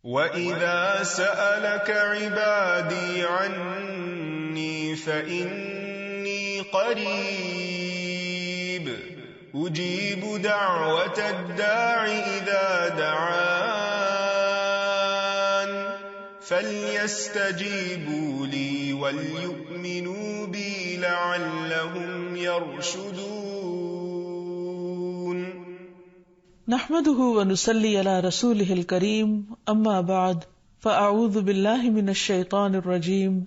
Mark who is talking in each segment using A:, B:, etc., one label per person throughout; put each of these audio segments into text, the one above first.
A: وَإِذَا سَأَلَكَ عِبَادِي عَنِّي فَإِنِّي قَرِيبٌ أُجِيبُ دَعْوَةَ الدَّاعِ إِذَا دَعَانِ فَلْيَسْتَجِيبُوا لِي وَلْيُؤْمِنُوا بِي لَعَلَّهُمْ يَرْشُدُونَ
B: نحمده ونصلي على رسوله الكريم اما بعد فاعوذ بالله من الشيطان الرجيم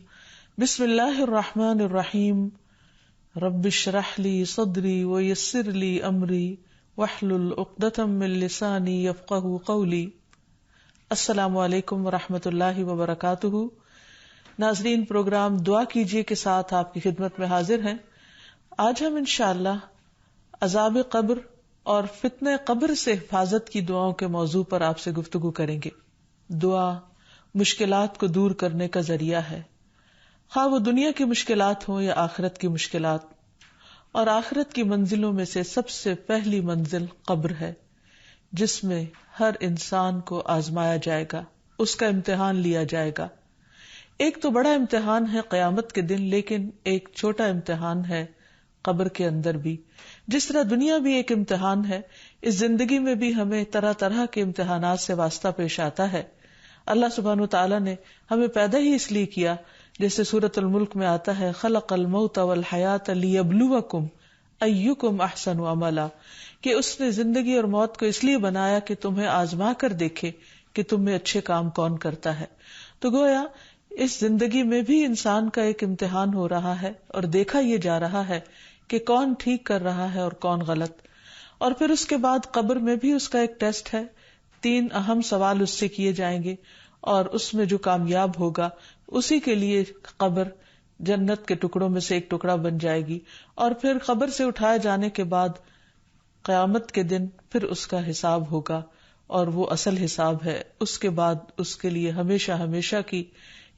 B: بسم الله الرحمن الرحيم رب اشرح لي صدري ويسر لي امري واحلل عقدة من لساني يفقهوا قولي۔ السلام علیکم ورحمۃ اللہ وبرکاتہ۔ ناظرین، پروگرام دعا کیجیے کے ساتھ آپ کی خدمت میں حاضر ہیں۔ آج ہم انشاءاللہ عذاب قبر اور فتنہ قبر سے حفاظت کی دعاؤں کے موضوع پر آپ سے گفتگو کریں گے۔ دعا مشکلات کو دور کرنے کا ذریعہ ہے، خواہ وہ دنیا کی مشکلات ہوں یا آخرت کی مشکلات، اور آخرت کی منزلوں میں سے سب سے پہلی منزل قبر ہے، جس میں ہر انسان کو آزمایا جائے گا، اس کا امتحان لیا جائے گا۔ ایک تو بڑا امتحان ہے قیامت کے دن، لیکن ایک چھوٹا امتحان ہے قبر کے اندر بھی۔ جس طرح دنیا بھی ایک امتحان ہے، اس زندگی میں بھی ہمیں طرح طرح کے امتحانات سے واسطہ پیش آتا ہے۔ اللہ سبحانہ وتعالیٰ نے ہمیں پیدا ہی اس لیے کیا، جیسے سورۃ الملک میں آتا ہے، خلق الموت والحیات لیبلوکم ایکم احسن عملا، کہ اس نے زندگی اور موت کو اس لیے بنایا کہ تمہیں آزما کر دیکھے کہ تم میں اچھے کام کون کرتا ہے۔ تو گویا اس زندگی میں بھی انسان کا ایک امتحان ہو رہا ہے، اور دیکھا یہ جا رہا ہے کہ کون ٹھیک کر رہا ہے اور کون غلط۔ اور پھر اس کے بعد قبر میں بھی اس کا ایک ٹیسٹ ہے، 3 اہم سوال اس سے کیے جائیں گے، اور اس میں جو کامیاب ہوگا اسی کے لیے قبر جنت کے ٹکڑوں میں سے ایک ٹکڑا بن جائے گی۔ اور پھر قبر سے اٹھائے جانے کے بعد قیامت کے دن پھر اس کا حساب ہوگا، اور وہ اصل حساب ہے۔ اس کے بعد اس کے لیے ہمیشہ ہمیشہ کی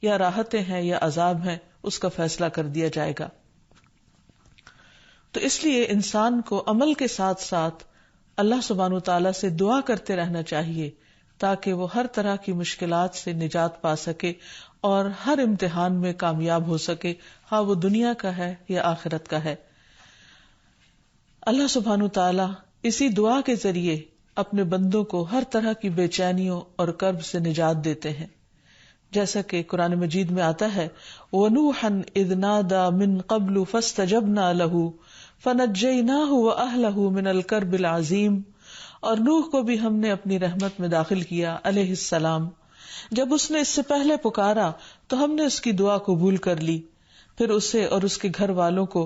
B: یا راحتیں ہیں یا عذاب ہیں، اس کا فیصلہ کر دیا جائے گا۔ تو اس لیے انسان کو عمل کے ساتھ ساتھ اللہ سبحانہ وتعالیٰ سے دعا کرتے رہنا چاہیے، تاکہ وہ ہر طرح کی مشکلات سے نجات پا سکے اور ہر امتحان میں کامیاب ہو سکے، ہاں وہ دنیا کا ہے یا آخرت کا ہے۔ اللہ سبحانہ وتعالیٰ اسی دعا کے ذریعے اپنے بندوں کو ہر طرح کی بے چینیوں اور کرب سے نجات دیتے ہیں، جیسا کہ قرآن مجید میں آتا ہے، وَنُوحًا إِذْ نَادَى مِن قَبْلُ فَاسْتَجَبْنَا لَهُ فَنَجَّيْنَاهُ وَأَهْلَهُ مِنَ الْكَرْبِ الْعَظِيمِ۔ اور نوح کو بھی ہم نے اپنی رحمت میں داخل کیا علیہ السلام، جب اس نے اس سے پہلے پکارا تو ہم نے اس کی دعا قبول کر لی، پھر اسے اور اس کے گھر والوں کو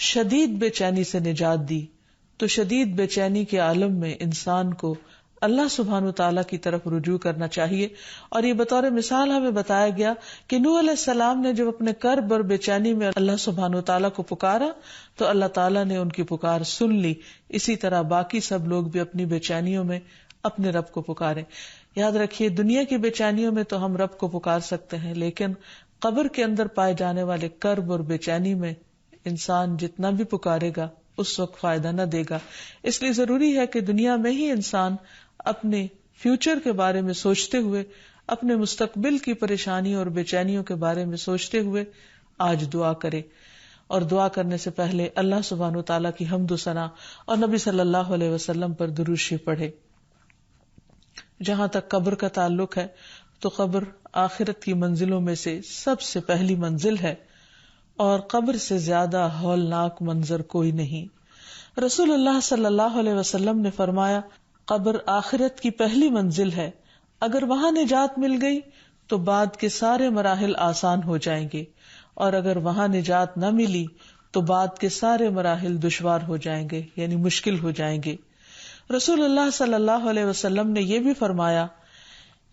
B: شدید بے چینی سے نجات دی۔ تو شدید بے چینی کے عالم میں انسان کو اللہ سبحانہ وتعالیٰ کی طرف رجوع کرنا چاہیے۔ اور یہ بطور مثال ہمیں بتایا گیا کہ نوح علیہ السلام نے جب اپنے کرب اور بے چینی میں اللہ سبحانہ وتعالیٰ کو پکارا تو اللہ تعالیٰ نے ان کی پکار سن لی۔ اسی طرح باقی سب لوگ بھی اپنی بے چینیوں میں اپنے رب کو پکاریں۔ یاد رکھیے، دنیا کی بے چینیوں میں تو ہم رب کو پکار سکتے ہیں، لیکن قبر کے اندر پائے جانے والے کرب اور بے چینی میں انسان جتنا بھی پکارے گا اس وقت فائدہ نہ دے گا۔ اس لیے ضروری ہے کہ دنیا میں ہی انسان اپنے فیوچر کے بارے میں سوچتے ہوئے، اپنے مستقبل کی پریشانی اور بے چینیوں کے بارے میں سوچتے ہوئے آج دعا کرے، اور دعا کرنے سے پہلے اللہ سبحانہ وتعالیٰ کی حمد و ثنا اور نبی صلی اللہ علیہ وسلم پر درود شریف پڑھے۔ جہاں تک قبر کا تعلق ہے تو قبر آخرت کی منزلوں میں سے سب سے پہلی منزل ہے، اور قبر سے زیادہ ہولناک منظر کوئی نہیں۔ رسول اللہ صلی اللہ علیہ وسلم نے فرمایا، قبر آخرت کی پہلی منزل ہے، اگر وہاں نجات مل گئی تو بعد کے سارے مراحل آسان ہو جائیں گے، اور اگر وہاں نجات نہ ملی تو بعد کے سارے مراحل دشوار ہو جائیں گے، یعنی مشکل ہو جائیں گے۔ رسول اللہ صلی اللہ علیہ وسلم نے یہ بھی فرمایا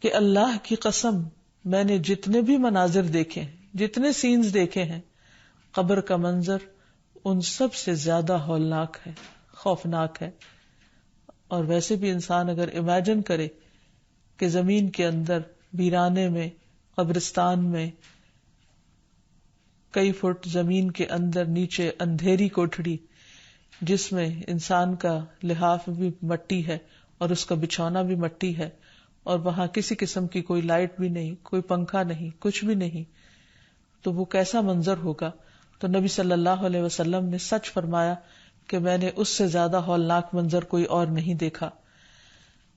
B: کہ اللہ کی قسم، میں نے جتنے بھی مناظر دیکھے، جتنے سینز دیکھے ہیں، قبر کا منظر ان سب سے زیادہ ہولناک ہے، خوفناک ہے۔ اور ویسے بھی انسان اگر امیجن کرے کہ زمین کے اندر ویرانے میں، قبرستان میں، کئی فٹ زمین کے اندر نیچے اندھیری کوٹھڑی، جس میں انسان کا لحاف بھی مٹی ہے اور اس کا بچھونا بھی مٹی ہے، اور وہاں کسی قسم کی کوئی لائٹ بھی نہیں، کوئی پنکھا نہیں، کچھ بھی نہیں، تو وہ کیسا منظر ہوگا؟ تو نبی صلی اللہ علیہ وسلم نے سچ فرمایا کہ میں نے اس سے زیادہ ہولناک منظر کوئی اور نہیں دیکھا۔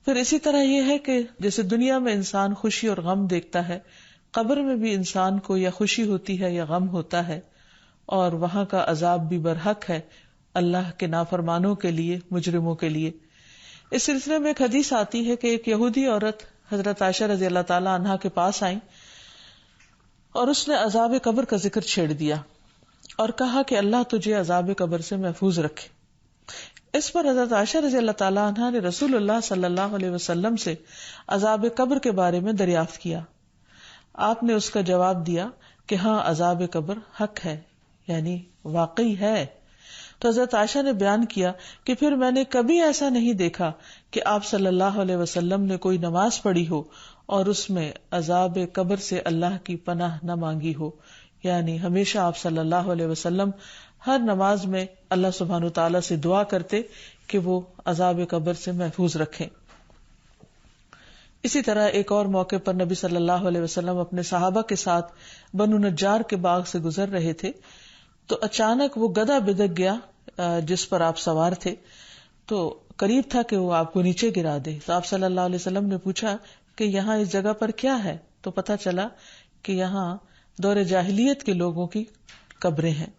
B: پھر اسی طرح یہ ہے کہ جیسے دنیا میں انسان خوشی اور غم دیکھتا ہے، قبر میں بھی انسان کو یا خوشی ہوتی ہے یا غم ہوتا ہے، اور وہاں کا عذاب بھی برحق ہے اللہ کے نافرمانوں کے لیے، مجرموں کے لیے۔ اس سلسلے میں ایک حدیث آتی ہے کہ ایک یہودی عورت حضرت عائشہ رضی اللہ تعالی عنہا کے پاس آئیں اور اس نے عذاب قبر کا ذکر چھیڑ دیا اور کہا کہ اللہ تجھے عذاب قبر سے محفوظ رکھے۔ اس پر حضرت عائشہ رضی اللہ تعالی عنہا نے رسول اللہ صلی اللہ علیہ وسلم سے عذاب قبر کے بارے میں دریافت کیا۔ آپ نے اس کا جواب دیا کہ ہاں، عذاب قبر حق ہے، یعنی واقعی ہے۔ تو حضرت عائشہ نے بیان کیا کہ پھر میں نے کبھی ایسا نہیں دیکھا کہ آپ صلی اللہ علیہ وسلم نے کوئی نماز پڑھی ہو اور اس میں عذاب قبر سے اللہ کی پناہ نہ مانگی ہو، یعنی ہمیشہ آپ صلی اللہ علیہ وسلم ہر نماز میں اللہ سبحانہ وتعالی سے دعا کرتے کہ وہ عذاب قبر سے محفوظ رکھیں۔ اسی طرح ایک اور موقع پر نبی صلی اللہ علیہ وسلم اپنے صحابہ کے ساتھ بنو نجار کے باغ سے گزر رہے تھے تو اچانک وہ گدھا بدک گیا جس پر آپ سوار تھے، تو قریب تھا کہ وہ آپ کو نیچے گرا دے۔ تو آپ صلی اللہ علیہ وسلم نے پوچھا کہ یہاں اس جگہ پر کیا ہے؟ تو پتہ چلا کہ یہاں دور جاہلیت کے لوگوں کی قبریں ہیں۔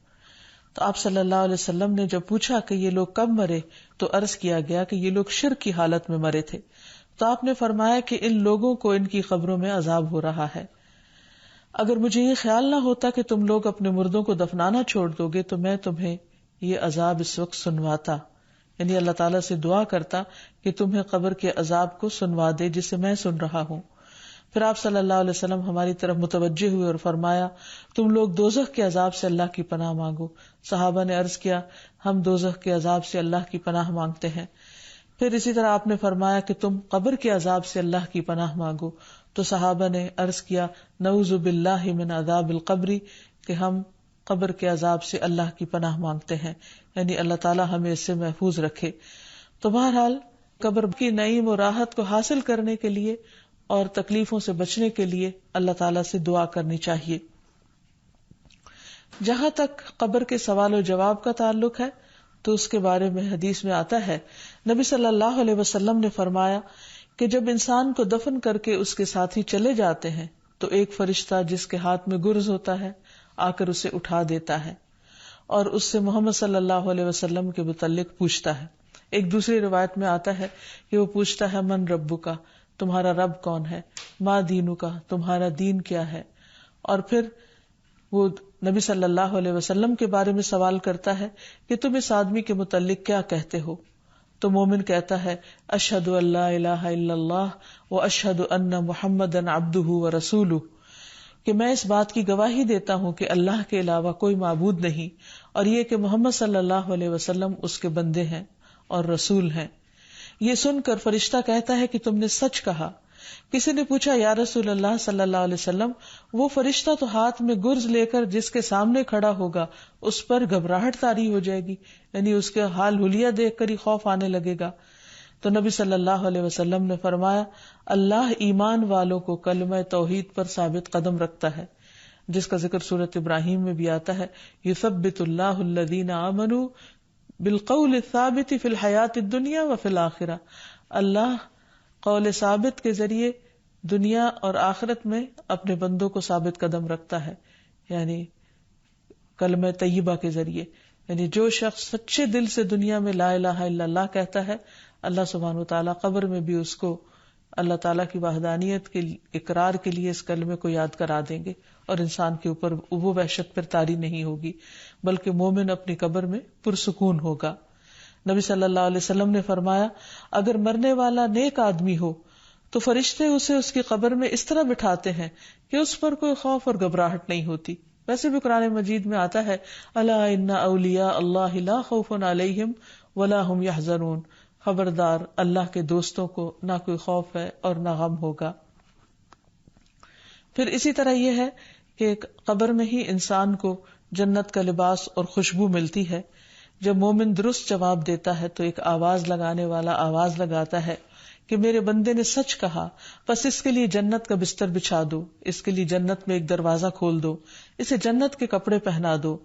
B: تو آپ صلی اللہ علیہ وسلم نے جب پوچھا کہ یہ لوگ کب مرے تو عرض کیا گیا کہ یہ لوگ شرک کی حالت میں مرے تھے۔ تو آپ نے فرمایا کہ ان لوگوں کو ان کی قبروں میں عذاب ہو رہا ہے۔ اگر مجھے یہ خیال نہ ہوتا کہ تم لوگ اپنے مردوں کو دفنانا چھوڑ دو گے تو میں تمہیں یہ عذاب اس وقت سنواتا، یعنی اللہ تعالیٰ سے دعا کرتا کہ تمہیں قبر کے عذاب کو سنوا دے جسے میں سن رہا ہوں۔ پھر آپ صلی اللہ علیہ وسلم ہماری طرف متوجہ ہوئے اور فرمایا تم لوگ دوزخ کے عذاب سے اللہ کی پناہ مانگو۔ صحابہ نے عرض کیا ہم دوزخ کے عذاب سے اللہ کی پناہ مانگتے ہیں۔ پھر اسی طرح آپ نے فرمایا کہ تم قبر کے عذاب سے اللہ کی پناہ مانگو، تو صحابہ نے عرض کیا نعوذ باللہ من عذاب القبر، کہ ہم قبر کے عذاب سے اللہ کی پناہ مانگتے ہیں، یعنی اللہ تعالی ہمیں اس سے محفوظ رکھے۔ تو بہرحال قبر کی نعیم و راحت کو حاصل کرنے کے لیے اور تکلیفوں سے بچنے کے لیے اللہ تعالیٰ سے دعا کرنی چاہیے۔ جہاں تک قبر کے سوال و جواب کا تعلق ہے تو اس کے بارے میں حدیث میں آتا ہے نبی صلی اللہ علیہ وسلم نے فرمایا کہ جب انسان کو دفن کر کے اس کے ساتھی چلے جاتے ہیں تو ایک فرشتہ جس کے ہاتھ میں گرز ہوتا ہے آ کر اسے اٹھا دیتا ہے اور اس سے محمد صلی اللہ علیہ وسلم کے متعلق پوچھتا ہے۔ ایک دوسری روایت میں آتا ہے کہ وہ پوچھتا ہے من ربو کا، تمہارا رب کون ہے، ما دینو کا، تمہارا دین کیا ہے، اور پھر وہ نبی صلی اللہ علیہ وسلم کے بارے میں سوال کرتا ہے کہ تم اس آدمی کے متعلق کیا کہتے ہو؟ تو مومن کہتا ہے اشہد ان لا الہ الا اللہ و اشہد ان محمدًا عبدہ و رسولہ، کہ میں اس بات کی گواہی دیتا ہوں کہ اللہ کے علاوہ کوئی معبود نہیں، اور یہ کہ محمد صلی اللہ علیہ وسلم اس کے بندے ہیں اور رسول ہیں۔ یہ سن کر فرشتہ کہتا ہے کہ تم نے سچ کہا۔ کسی نے پوچھا یا رسول اللہ صلی اللہ علیہ وسلم، وہ فرشتہ تو ہاتھ میں گرز لے کر جس کے سامنے کھڑا ہوگا اس پر گھبراہٹ طاری ہو جائے گی، یعنی اس کے حال حلیہ دیکھ کر ہی خوف آنے لگے گا۔ تو نبی صلی اللہ علیہ وسلم نے فرمایا اللہ ایمان والوں کو کلمہ توحید پر ثابت قدم رکھتا ہے، جس کا ذکر سورۃ ابراہیم میں بھی آتا ہے یثبت اللہ الذین آمنوا بالقول الثابت فی الحیات الدنیا وفی الآخرہ، اللہ قول ثابت کے ذریعے دنیا اور آخرت میں اپنے بندوں کو ثابت قدم رکھتا ہے، یعنی کلمہ طیبہ کے ذریعے، یعنی جو شخص سچے دل سے دنیا میں لا الہ الا اللہ کہتا ہے اللہ سبحانہ وتعالیٰ قبر میں بھی اس کو اللہ تعالیٰ کی وحدانیت کے اقرار کے لیے اس کلمے کو یاد کرا دیں گے، اور انسان کے اوپر وہ وحشت پھر طاری نہیں ہوگی، بلکہ مومن اپنی قبر میں پرسکون ہوگا۔ نبی صلی اللہ علیہ وسلم نے فرمایا اگر مرنے والا نیک آدمی ہو تو فرشتے اسے اس کی قبر میں اس طرح بٹھاتے ہیں کہ اس پر کوئی خوف اور گھبراہٹ نہیں ہوتی۔ ویسے بھی قرآن مجید میں آتا ہے الا ان اولیاء اللہ لا خوف علیہم ولا هم یحزنون، خبردار اللہ کے دوستوں کو نہ کوئی خوف ہے اور نہ غم ہوگا۔ پھر اسی طرح یہ ہے کہ قبر میں ہی انسان کو جنت کا لباس اور خوشبو ملتی ہے۔ جب مومن درست جواب دیتا ہے تو ایک آواز لگانے والا آواز لگاتا ہے کہ میرے بندے نے سچ کہا، پس اس کے لیے جنت کا بستر بچھا دو، اس کے لیے جنت میں ایک دروازہ کھول دو، اسے جنت کے کپڑے پہنا دو،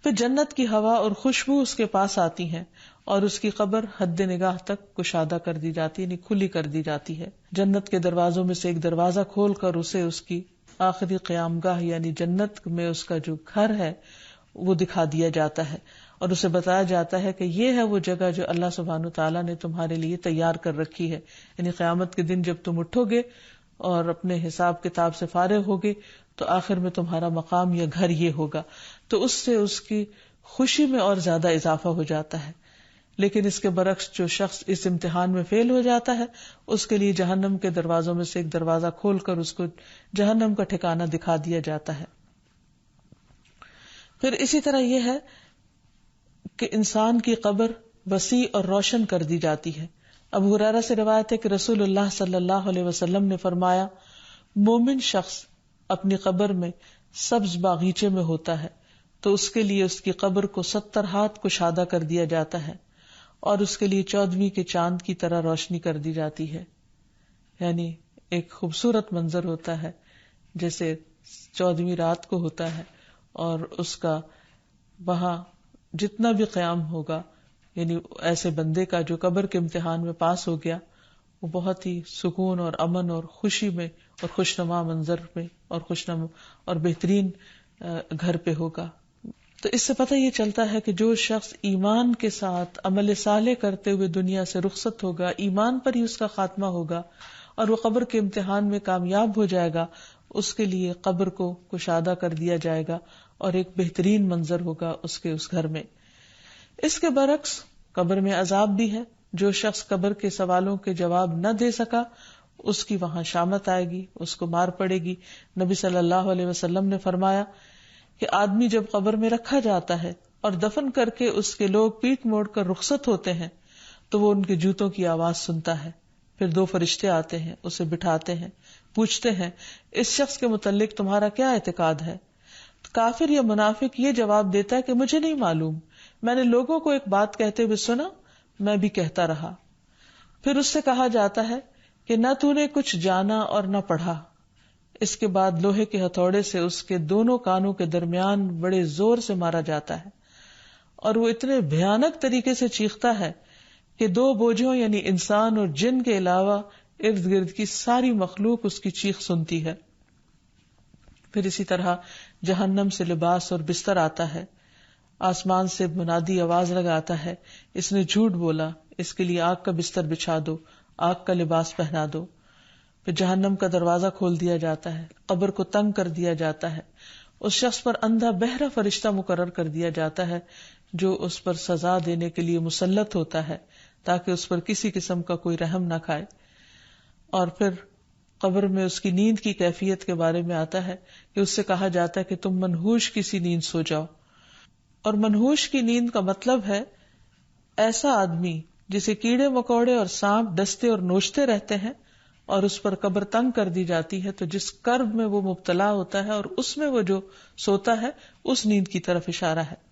B: پھر جنت کی ہوا اور خوشبو اس کے پاس آتی ہیں اور اس کی قبر حد نگاہ تک کشادہ کر دی جاتی ہے، یعنی کھلی کر دی جاتی ہے۔ جنت کے دروازوں میں سے ایک دروازہ کھول کر اسے اس کی آخری قیام گاہ یعنی جنت میں اس کا جو گھر ہے وہ دکھا دیا جاتا ہے، اور اسے بتایا جاتا ہے کہ یہ ہے وہ جگہ جو اللہ سبحانہ تعالیٰ نے تمہارے لیے تیار کر رکھی ہے، یعنی قیامت کے دن جب تم اٹھو گے اور اپنے حساب کتاب سے فارغ ہوگے تو آخر میں تمہارا مقام یا گھر یہ ہوگا، تو اس سے اس کی خوشی میں اور زیادہ اضافہ ہو جاتا ہے۔ لیکن اس کے برعکس جو شخص اس امتحان میں فیل ہو جاتا ہے اس کے لیے جہنم کے دروازوں میں سے ایک دروازہ کھول کر اس کو جہنم کا ٹھکانہ دکھا دیا جاتا ہے۔ پھر اسی طرح یہ ہے کہ انسان کی قبر وسیع اور روشن کر دی جاتی ہے۔ ابو ہریرہ سے روایت ہے کہ رسول اللہ صلی اللہ علیہ وسلم نے فرمایا، مومن شخص اپنی قبر میں سبز باغیچے میں ہوتا ہے تو اس کے لیے اس کی قبر کو 70 ہاتھ کشادہ کر دیا جاتا ہے اور اس کے لیے 14ویں کے چاند کی طرح روشنی کر دی جاتی ہے، یعنی ایک خوبصورت منظر ہوتا ہے جیسے 14ویں رات کو ہوتا ہے، اور اس کا وہاں جتنا بھی قیام ہوگا، یعنی ایسے بندے کا جو قبر کے امتحان میں پاس ہو گیا، وہ بہت ہی سکون اور امن اور خوشی میں اور خوشنما منظر میں اور خوشنما اور بہترین گھر پہ ہوگا۔ تو اس سے پتہ یہ چلتا ہے کہ جو شخص ایمان کے ساتھ عمل صالح کرتے ہوئے دنیا سے رخصت ہوگا، ایمان پر ہی اس کا خاتمہ ہوگا اور وہ قبر کے امتحان میں کامیاب ہو جائے گا، اس کے لیے قبر کو کشادہ کر دیا جائے گا اور ایک بہترین منظر ہوگا اس گھر میں۔ اس کے برعکس قبر میں عذاب بھی ہے۔ جو شخص قبر کے سوالوں کے جواب نہ دے سکا اس کی وہاں شامت آئے گی، اس کو مار پڑے گی۔ نبی صلی اللہ علیہ وسلم نے فرمایا کہ آدمی جب قبر میں رکھا جاتا ہے اور دفن کر کے اس کے لوگ پیٹ موڑ کر رخصت ہوتے ہیں تو وہ ان کے جوتوں کی آواز سنتا ہے، پھر 2 فرشتے آتے ہیں، اسے بٹھاتے ہیں، پوچھتے ہیں اس شخص کے متعلق تمہارا کیا اعتقاد ہے؟ کافر یا منافق یہ جواب دیتا ہے کہ مجھے نہیں معلوم، میں نے لوگوں کو ایک بات کہتے ہوئے سنا، میں بھی کہتا رہا۔ پھر اس سے کہا جاتا ہے کہ نہ تو نے کچھ جانا اور نہ پڑھا۔ اس کے بعد لوہے کے ہتھوڑے سے اس کے دونوں کانوں کے درمیان بڑے زور سے مارا جاتا ہے اور وہ اتنے بھیانک طریقے سے چیختا ہے کہ 2 بوجھوں یعنی انسان اور جن کے علاوہ ارد گرد کی ساری مخلوق اس کی چیخ سنتی ہے۔ پھر اسی طرح جہنم سے لباس اور بستر آتا ہے، آسمان سے منادی آواز لگاتا ہے، اس نے جھوٹ بولا، اس کے لیے آگ کا بستر بچھا دو، آگ کا لباس پہنا دو۔ پھر جہنم کا دروازہ کھول دیا جاتا ہے، قبر کو تنگ کر دیا جاتا ہے، اس شخص پر اندھا بہرا فرشتہ مقرر کر دیا جاتا ہے جو اس پر سزا دینے کے لیے مسلط ہوتا ہے تاکہ اس پر کسی قسم کا کوئی رحم نہ کھائے۔ اور پھر قبر میں اس کی نیند کی کیفیت کے بارے میں آتا ہے کہ اس سے کہا جاتا ہے کہ تم منحوش کسی نیند سو جاؤ، اور منحوش کی نیند کا مطلب ہے ایسا آدمی جسے کیڑے مکوڑے اور سانپ ڈستے اور نوچتے رہتے ہیں اور اس پر قبر تنگ کر دی جاتی ہے، تو جس کرب میں وہ مبتلا ہوتا ہے اور اس میں وہ جو سوتا ہے اس نیند کی طرف اشارہ ہے۔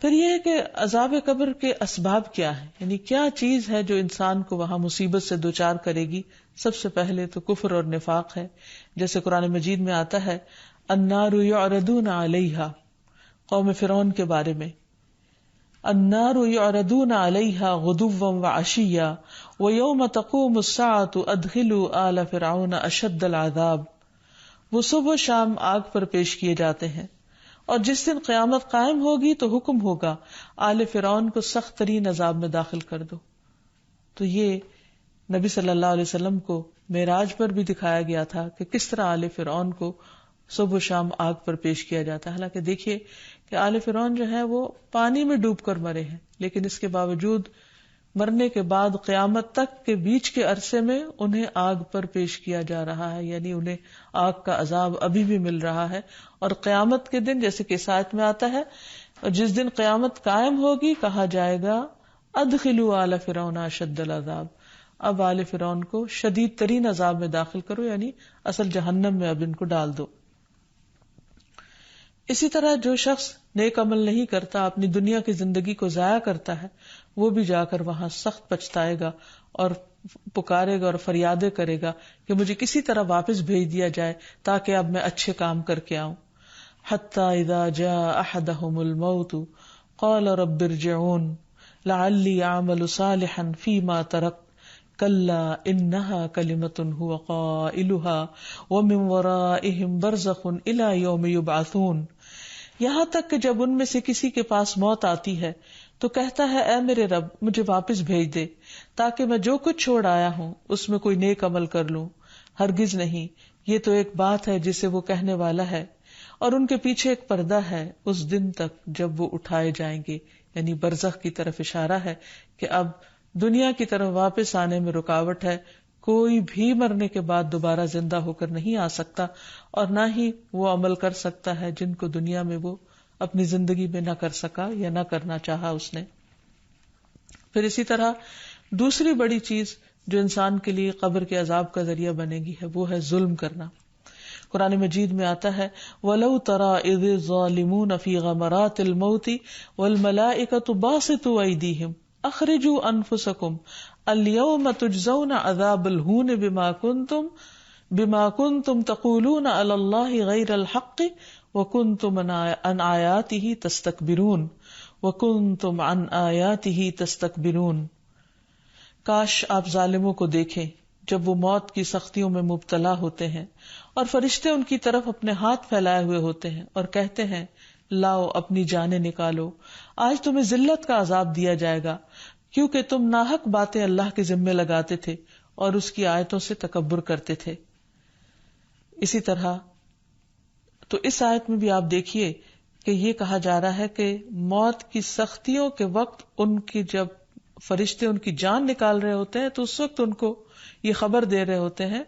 B: پھر یہ ہے کہ عذاب قبر کے اسباب کیا ہیں، یعنی کیا چیز ہے جو انسان کو وہاں مصیبت سے دوچار کرے گی۔ سب سے پہلے تو کفر اور نفاق ہے، جیسے قرآن مجید میں آتا ہے النار یعرضون علیہا، قوم فرعون کے بارے میں، النار یعرضون علیہا غدوا وعشیا ویوم تقوم الساعة ادخلوا آل فرعون اشد العذاب، وہ صبح و شام آگ پر پیش کیے جاتے ہیں، اور جس دن قیامت قائم ہوگی تو حکم ہوگا آل فرعون کو سخت ترین عذاب میں داخل کر دو۔ تو یہ نبی صلی اللہ علیہ وسلم کو معراج پر بھی دکھایا گیا تھا کہ کس طرح آل فرعون کو صبح و شام آگ پر پیش کیا جاتا ہے۔ حالانکہ دیکھیے کہ آل فرعون جو ہے وہ پانی میں ڈوب کر مرے ہیں، لیکن اس کے باوجود مرنے کے بعد قیامت تک کے بیچ کے عرصے میں انہیں آگ پر پیش کیا جا رہا ہے، یعنی انہیں آگ کا عذاب ابھی بھی مل رہا ہے۔ اور قیامت کے دن جیسے کہ اس آیت میں آتا ہے، اور جس دن قیامت قائم ہوگی کہا جائے گا ادخلوا آل فرعون اشد العذاب، اب آل فرعون کو شدید ترین عذاب میں داخل کرو، یعنی اصل جہنم میں اب ان کو ڈال دو۔ اسی طرح جو شخص نیک عمل نہیں کرتا، اپنی دنیا کی زندگی کو ضائع کرتا ہے، وہ بھی جا کر وہاں سخت پچھتائے گا اور پکارے گا اور فریادیں کرے گا کہ مجھے کسی طرح واپس بھیج دیا جائے تاکہ اب میں اچھے کام کر کے آؤں. حتی اذا جاء احدهم الموت قال رب ارجعون لعلی اعمل صالحا فیما ترکت کلا انہا کلمۃ هو قائلها ومن ورائہم برزخ الی یوم یبعثون. یہاں تک کہ جب ان میں سے کسی کے پاس موت آتی ہے تو کہتا ہے اے میرے رب مجھے واپس بھیج دے تاکہ میں جو کچھ چھوڑ آیا ہوں اس میں کوئی نیک عمل کر لوں. ہرگز نہیں، یہ تو ایک بات ہے جسے وہ کہنے والا ہے، اور ان کے پیچھے ایک پردہ ہے اس دن تک جب وہ اٹھائے جائیں گے. یعنی برزخ کی طرف اشارہ ہے کہ اب دنیا کی طرف واپس آنے میں رکاوٹ ہے. کوئی بھی مرنے کے بعد دوبارہ زندہ ہو کر نہیں آ سکتا، اور نہ ہی وہ عمل کر سکتا ہے جن کو دنیا میں وہ اپنی زندگی میں نہ کر سکا یا نہ کرنا چاہا اس نے. پھر اسی طرح دوسری بڑی چیز جو انسان کے لیے قبر کے عذاب کا ذریعہ بنے گی ہے وہ ہے ظلم کرنا. قرآن مجید میں آتا ہے وَلَوْ تَرَى إِذِ الظَّالِمُونَ فِي غَمَرَاتِ الْمَوْتِ وَالْمَلَائِكَةُ بَاسِطُو أَيْدِيهِمْ أَخْرِجُوا أَنفُسَكُمْ الْيَوْمَ تُجْزَوْنَ عَذَابَ الْهُونِ بِمَا كُنْتُمْ تَقُولُونَ عَلَى اللَّهِ غَيْرَ الْحَقِّ وَكُنْتُمْ عَنْ آيَاتِهِ تَسْتَكْبِرُونَ. کاش آپ ظالموں کو دیکھیں جب وہ موت کی سختیوں میں مبتلا ہوتے ہیں اور فرشتے ان کی طرف اپنے ہاتھ پھیلائے ہوئے ہوتے ہیں اور کہتے ہیں لاؤ اپنی جانیں نکالو، آج تمہیں ذلت کا عذاب دیا جائے گا کیونکہ تم ناحق باتیں اللہ کے ذمے لگاتے تھے اور اس کی آیتوں سے تکبر کرتے تھے. اسی طرح تو اس آیت میں بھی آپ دیکھیے کہ یہ کہا جا رہا ہے کہ موت کی سختیوں کے وقت ان کی جب فرشتے ان کی جان نکال رہے ہوتے ہیں تو اس وقت ان کو یہ خبر دے رہے ہوتے ہیں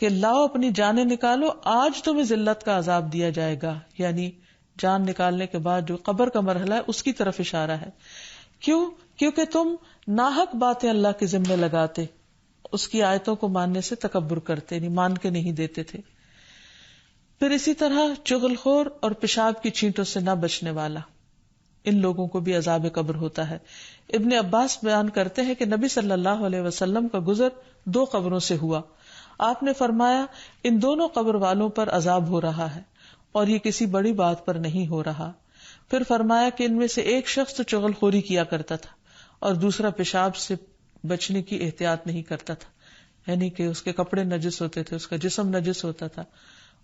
B: کہ لاؤ اپنی جانیں نکالو، آج تمہیں ذلت کا عذاب دیا جائے گا. یعنی جان نکالنے کے بعد جو قبر کا مرحلہ ہے اس کی طرف اشارہ ہے. کیونکہ تم ناحق باتیں اللہ کے ذمے لگاتے، اس کی آیتوں کو ماننے سے تکبر کرتے، یعنی مان کے نہیں دیتے تھے. پھر اسی طرح چغل خور اور پیشاب کی چھینٹوں سے نہ بچنے والا، ان لوگوں کو بھی عذاب قبر ہوتا ہے. ابن عباس بیان کرتے ہیں کہ نبی صلی اللہ علیہ وسلم کا گزر 2 قبروں سے ہوا. آپ نے فرمایا ان دونوں قبر والوں پر عذاب ہو رہا ہے اور یہ کسی بڑی بات پر نہیں ہو رہا. پھر فرمایا کہ ان میں سے ایک شخص تو چغل خوری کیا کرتا تھا اور دوسرا پیشاب سے بچنے کی احتیاط نہیں کرتا تھا، یعنی کہ اس کے کپڑے نجس ہوتے تھے، اس کا جسم نجس ہوتا تھا،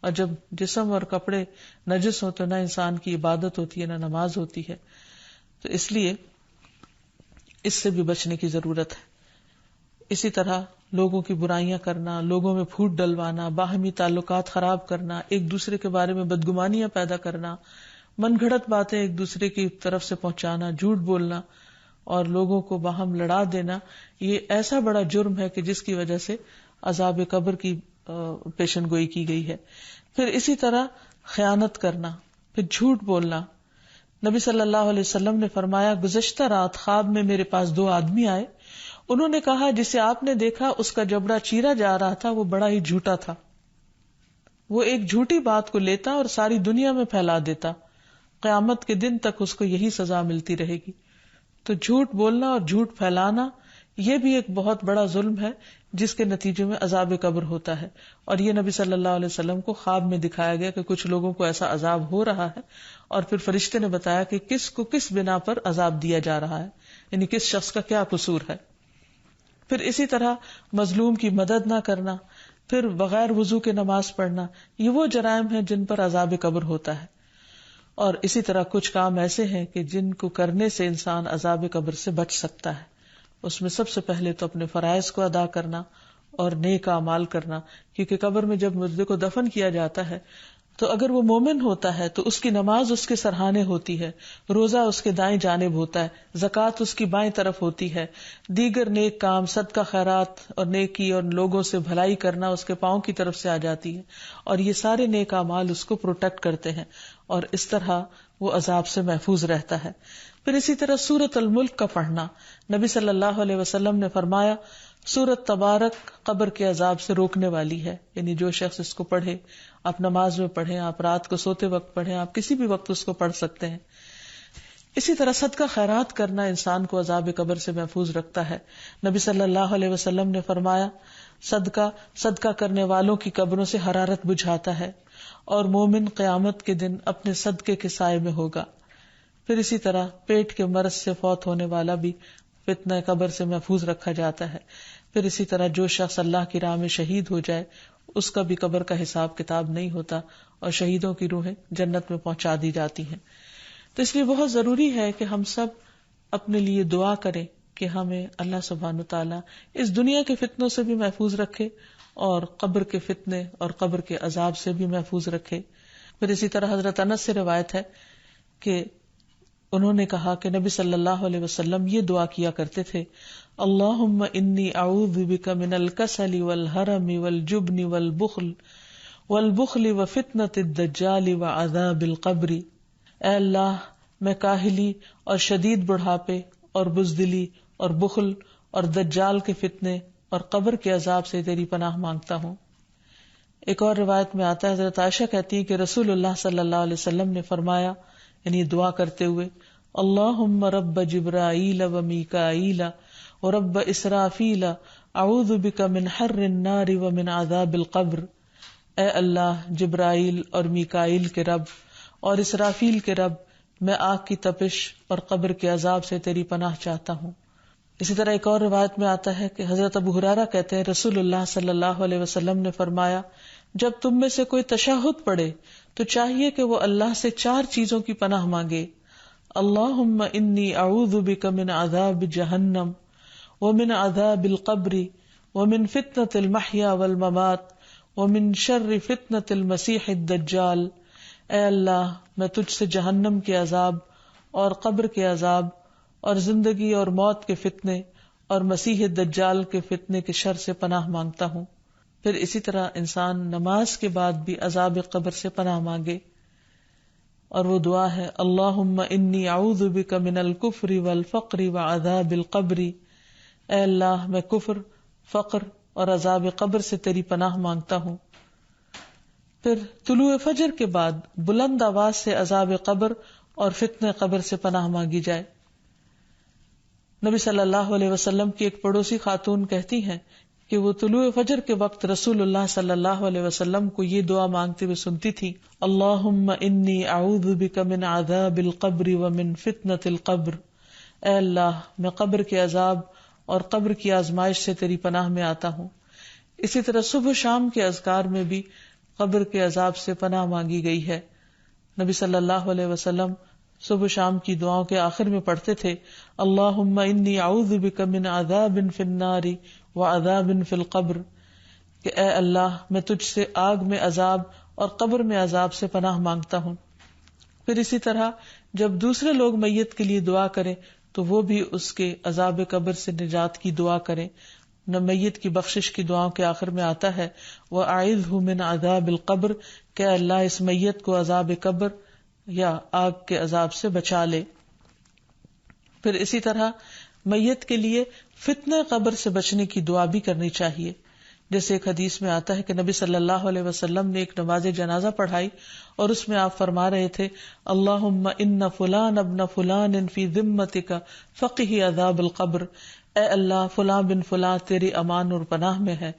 B: اور جب جسم اور کپڑے نجس ہو تو نہ انسان کی عبادت ہوتی ہے نہ نماز ہوتی ہے. تو اس لیے اس سے بھی بچنے کی ضرورت ہے. اسی طرح لوگوں کی برائیاں کرنا، لوگوں میں پھوٹ ڈلوانا، باہمی تعلقات خراب کرنا، ایک دوسرے کے بارے میں بدگمانیاں پیدا کرنا، من گھڑت باتیں ایک دوسرے کی طرف سے پہنچانا، جھوٹ بولنا اور لوگوں کو باہم لڑا دینا، یہ ایسا بڑا جرم ہے کہ جس کی وجہ سے عذاب قبر کی پیشن گوئی کی گئی ہے. پھر اسی طرح خیانت کرنا، پھر جھوٹ بولنا. نبی صلی اللہ علیہ وسلم نے فرمایا گزشتہ رات خواب میں میرے پاس 2 آدمی آئے، انہوں نے کہا جسے آپ نے دیکھا اس کا جبڑا چیرا جا رہا تھا وہ بڑا ہی جھوٹا تھا، وہ ایک جھوٹی بات کو لیتا اور ساری دنیا میں پھیلا دیتا، قیامت کے دن تک اس کو یہی سزا ملتی رہے گی. تو جھوٹ بولنا اور جھوٹ پھیلانا یہ بھی ایک بہت بڑا ظلم ہے جس کے نتیجے میں عذاب قبر ہوتا ہے. اور یہ نبی صلی اللہ علیہ وسلم کو خواب میں دکھایا گیا کہ کچھ لوگوں کو ایسا عذاب ہو رہا ہے، اور پھر فرشتے نے بتایا کہ کس کو کس بنا پر عذاب دیا جا رہا ہے، یعنی کس شخص کا کیا قصور ہے. پھر اسی طرح مظلوم کی مدد نہ کرنا، پھر بغیر وضو کے نماز پڑھنا، یہ وہ جرائم ہیں جن پر عذاب قبر ہوتا ہے. اور اسی طرح کچھ کام ایسے ہیں کہ جن کو کرنے سے انسان عذاب قبر سے بچ سکتا ہے. اس میں سب سے پہلے تو اپنے فرائض کو ادا کرنا اور نیک اعمال کرنا، کیونکہ قبر میں جب مردے کو دفن کیا جاتا ہے تو اگر وہ مومن ہوتا ہے تو اس کی نماز اس کے سرہانے ہوتی ہے، روزہ اس کے دائیں جانب ہوتا ہے، زکوٰۃ اس کی بائیں طرف ہوتی ہے، دیگر نیک کام صدقہ خیرات اور نیکی اور لوگوں سے بھلائی کرنا اس کے پاؤں کی طرف سے آ جاتی ہے، اور یہ سارے نیک اعمال اس کو پروٹیکٹ کرتے ہیں اور اس طرح وہ عذاب سے محفوظ رہتا ہے. پھر اسی طرح سورۃ الملک کا پڑھنا، نبی صلی اللہ علیہ وسلم نے فرمایا سورۃ تبارک قبر کے عذاب سے روکنے والی ہے، یعنی جو شخص اس کو پڑھے، آپ نماز میں پڑھیں، آپ رات کو سوتے وقت پڑھیں، آپ کسی بھی وقت اس کو پڑھ سکتے ہیں. اسی طرح صدقہ خیرات کرنا انسان کو عذاب قبر سے محفوظ رکھتا ہے. نبی صلی اللہ علیہ وسلم نے فرمایا صدقہ کرنے والوں کی قبروں سے حرارت بجھاتا ہے اور مومن قیامت کے دن اپنے صدقے کے سائے میں ہوگا. پھر اسی طرح پیٹ کے مرض سے فوت ہونے والا بھی فتنہ قبر سے محفوظ رکھا جاتا ہے. پھر اسی طرح جو شخص اللہ کی راہ میں شہید ہو جائے اس کا بھی قبر کا حساب کتاب نہیں ہوتا اور شہیدوں کی روحیں جنت میں پہنچا دی جاتی ہیں. تو اس لیے بہت ضروری ہے کہ ہم سب اپنے لیے دعا کریں کہ ہمیں اللہ سبحانہ وتعالی اس دنیا کے فتنوں سے بھی محفوظ رکھے اور قبر کے فتنے اور قبر کے عذاب سے بھی محفوظ رکھے. پھر اسی طرح حضرت انس سے روایت ہے کہ انہوں نے کہا کہ نبی صلی اللہ علیہ وسلم یہ دعا کیا کرتے تھے: اللہم انی اعوذ بک من الکسل والحرم والجبن والبخل وفتنة الدجال وعذاب القبر. اے اللہ میں کاہلی اور شدید بڑھاپے اور بزدلی اور بخل اور دجال کے فتنے اور قبر کے عذاب سے تیری پناہ مانگتا ہوں. ایک اور روایت میں آتا ہے، حضرت عائشہ کہتی ہے کہ رسول اللہ صلی اللہ علیہ وسلم نے فرمایا، یعنی دعا کرتے ہوئے: اللہم رب جبرائیل و میکائیل و رب اسرافیل اعوذ بک من حر النار و من عذاب القبر. اے اللہ جبرائیل اور میکائیل کے رب اور اسرافیل کے رب، میں آگ کی تپش اور قبر کے عذاب سے تیری پناہ چاہتا ہوں. اسی طرح ایک اور روایت میں آتا ہے کہ حضرت ابو ہریرہ کہتے ہیں رسول اللہ صلی اللہ علیہ وسلم نے فرمایا، جب تم میں سے کوئی تشہد پڑھے تو چاہیے کہ وہ اللہ سے 4 چیزوں کی پناہ مانگے: اللہم انی اعوذ بک من عذاب جہنم ومن عذاب القبر ومن فتنة المحیا والممات ومن شر فتنة المسیح الدجال. اے اللہ میں تجھ سے جہنم کے عذاب اور قبر کے عذاب اور زندگی اور موت کے فتنے اور مسیح الدجال کے فتنے کے شر سے پناہ مانگتا ہوں. پھر اسی طرح انسان نماز کے بعد بھی عذاب قبر سے پناہ مانگے، اور وہ دعا ہے: اللہم انی اعوذ بک من الکفر والفقر وعذاب القبر. اے اللہ میں کفر، فقر اور عذاب قبر سے تیری پناہ مانگتا ہوں. پھر طلوع فجر کے بعد بلند آواز سے عذاب قبر اور فتنہ قبر سے پناہ مانگی جائے. نبی صلی اللہ علیہ وسلم کی ایک پڑوسی خاتون کہتی ہیں کہ وہ طلوع فجر کے وقت رسول اللہ صلی اللہ علیہ وسلم کو یہ دعا مانگتے ہوئے سنتی تھی: اللہم انی اعوذ بک من عذاب القبر ومن فتنة القبر. اے اللہ میں قبر کے عذاب اور قبر کی آزمائش سے تیری پناہ میں آتا ہوں. اسی طرح صبح شام کے اذکار میں بھی قبر کے عذاب سے پناہ مانگی گئی ہے. نبی صلی اللہ علیہ وسلم صبح شام کی دعاؤں کے آخر میں پڑھتے تھے: اللہم انی اعوذ بک من عذاب فی النار وعذاب فی القبر. کہ اے اللہ میں تجھ سے آگ میں عذاب اور قبر میں عذاب سے پناہ مانگتا ہوں. پھر اسی طرح جب دوسرے لوگ میت کے لیے دعا کریں تو وہ بھی اس کے عذاب قبر سے نجات کی دعا کریں. میت کی بخشش کی دعاؤں کے آخر میں آتا ہے: وَأَعِذْهُ مِنْ عَذَابِ الْقَبْرِ. کہ اللہ اس میت کو عذاب قبر یا آگ کے عذاب سے بچا لے. پھر اسی طرح میت کے لیے فتنہ قبر سے بچنے کی دعا بھی کرنی چاہیے. جیسے ایک حدیث میں آتا ہے کہ نبی صلی اللہ علیہ وسلم نے ایک نماز جنازہ پڑھائی اور اس میں آپ فرما رہے تھے: اللہم ان فلان ابن فلان فی ذمتک فقہ عذاب القبر. اے اللہ فلاں بن فلاں تیری امان اور پناہ میں ہے،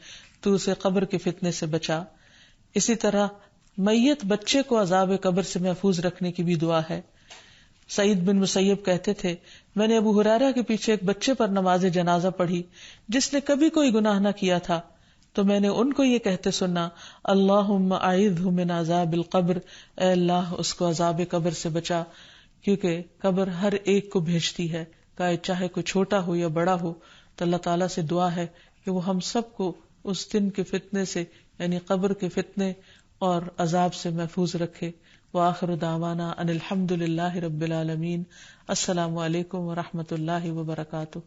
B: تو اسے قبر کے فتنے سے بچا. اسی طرح میت بچے کو عذاب قبر سے محفوظ رکھنے کی بھی دعا ہے. سعید بن مسیب کہتے تھے: میں نے ابو ہریرہ کے پیچھے ایک بچے پر نماز جنازہ پڑھی جس نے کبھی کوئی گناہ نہ کیا تھا، تو میں نے ان کو یہ کہتے سنا: اللہم اعذہ من عذاب القبر. اے اللہ اس کو عذاب قبر سے بچا، کیونکہ قبر ہر ایک کو بھیجتی ہے، چاہے کوئی چھوٹا ہو یا بڑا ہو. تو اللہ تعالیٰ سے دعا ہے کہ وہ ہم سب کو اس دن کے فتنے سے، یعنی قبر کے فتنے اور عذاب سے محفوظ رکھے. وآخر دعوانا ان الحمد للہ رب العالمین. السلام علیکم ورحمۃ اللہ وبرکاتہ.